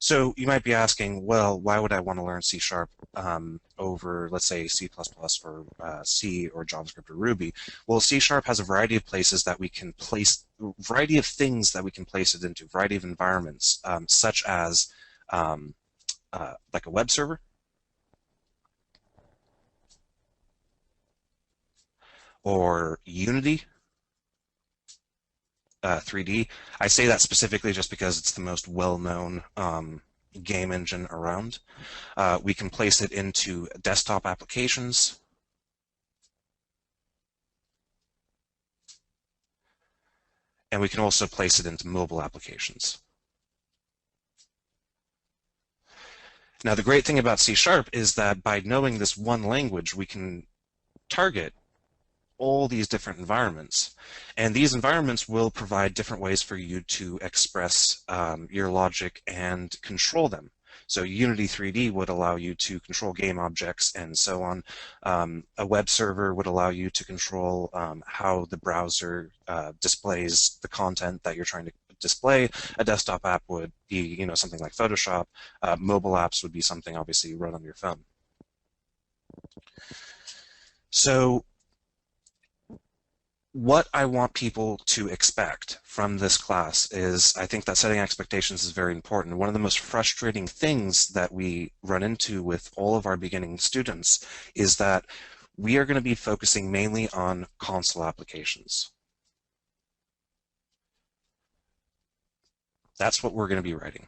So you might be asking, well, why would I want to learn C Sharp over, let's say, C++ or C or JavaScript or Ruby? Well, C Sharp has a variety of places that we can place, variety of things that we can place it into, variety of environments, such as um, like a web server or Unity 3D. I say that specifically just because it's the most well-known game engine around. We can place it into desktop applications, and we can also place it into mobile applications. Now, the great thing about C Sharp is that by knowing this one language, we can target all these different environments. And these environments will provide different ways for you to express your logic and control them. So Unity 3D would allow you to control game objects and so on. A web server would allow you to control how the browser displays the content that you're trying to display. A desktop app would be, something like Photoshop. Mobile apps would be something obviously you run on your phone. So what I want people to expect from this class is, I think that setting expectations is very important. One of the most frustrating things that we run into with all of our beginning students is that we are going to be focusing mainly on console applications. That's what we're going to be writing.